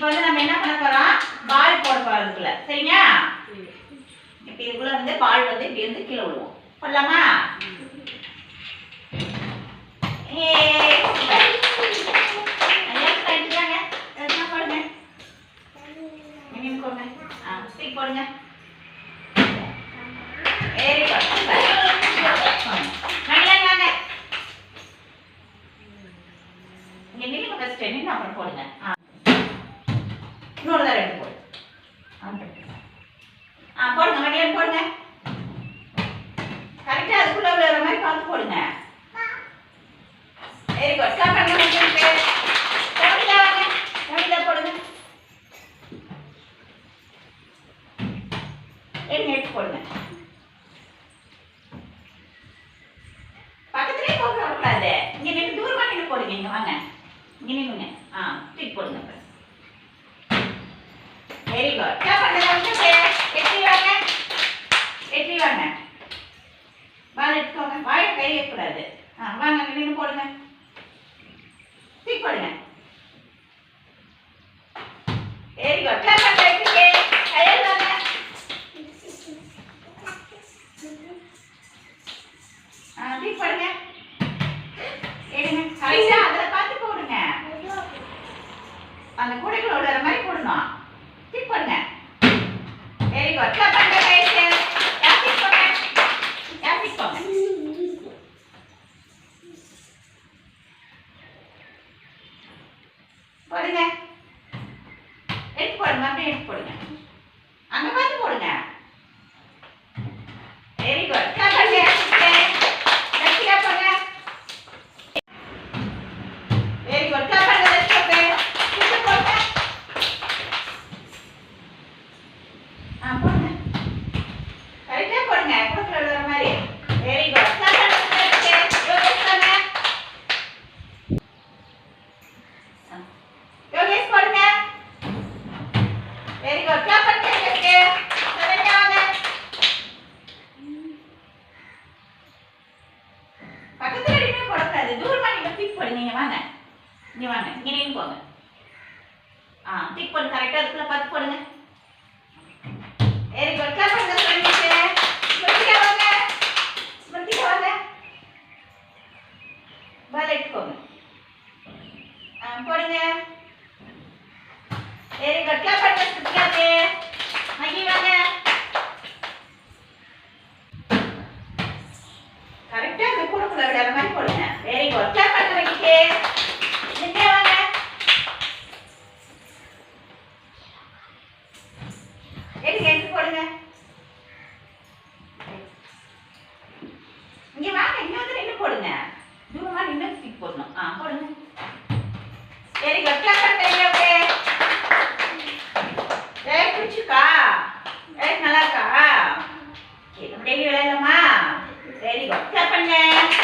இப்போ வந்து நம்ம என்ன பண்ண போறோம் பால் போட போறோம் இதுக்குள்ள சரியா இப்போ இதுக்குள்ள வந்து பால் வந்து இப்படி வந்து கீழே விழுவோம் போடலாமா போடுங்க வெரி குட் வாங்க இங்க நில்லுங்க ஃபர்ஸ்ட் நின்னு அப்புறம் போடுங்க இன்னொரு தடவை எடுத்து போடு போடுங்க மடியில போடுங்க கரெக்டா அதுக்குள்ள விழுற மாதிரி பார்த்து போடுங்க வெரி குட் ஸ்டாப் பண்ணுங்க போடுங்க மடியில போடுங்க எடுத்து போடுங்க பக்கத்துலயே போக கூடாது இங்க நின்று தூரமா நின்று போடுங்க இங்க வாங்க இங்க நின்னுங்க தூக்கி போடுங்க வெரி குட் வெற்றி வாங்க பால் எடுத்துக்கோங்க வாயை கை வைக்கக்கூடாது வாங்க நின்று போடுங்க தூக்கி போடுங்க வெரி குட் கையில் வாங்க தூக்கி போடுங்க எடுங்க கரெக்டா அதுல பார்த்து போடுங்க அந்த கூடைக்குள்ள விடுற மாதிரி போடணும் தூக்கி போடுங்க வெரி குட் பண்ணுங்க யாசிக் போங்க போடுங்க எடுத்து போடுங்க அப்படியே எடுத்து போடுங்க அங்க பார்த்து போடுங்க வெரி குட் டிக் பண்ணு கரெக்ட்டா அதுக்குள்ள பார்த்து போடுங்க வெரி குட் கிளாப் பண்ணுங்க ஸ்மிருதிகா வாங்க பால் எடுத்துக்கோங்க போடுங்க வெரி குட் கிளாப் பண்ணுங்க ஸ்மிருதிகாக்கு மகி வாங்க கரெக்ட்டா அந்த கூடக்குள்ள விடுற மாதிரி போடுங்க வெரி குட் கிளாப் பண்ணுங்க மகிக்கு நின்னே வாங்க எடுத்து போடுங்க இங்க வாங்க இங்க வந்து நின்னு போடுங்க தூரமா நின்னு ஸ்டிக் போடணும் போடுங்க வெரி குட் கிளாப் பண்ணுங்க ஓகே பிடிச்சிருக்கா நல்லா இருக்கா ஓகே நம்ம டெய்லி விளையாடலாமா வெரி குட் கிளாப் பண்ணுங்க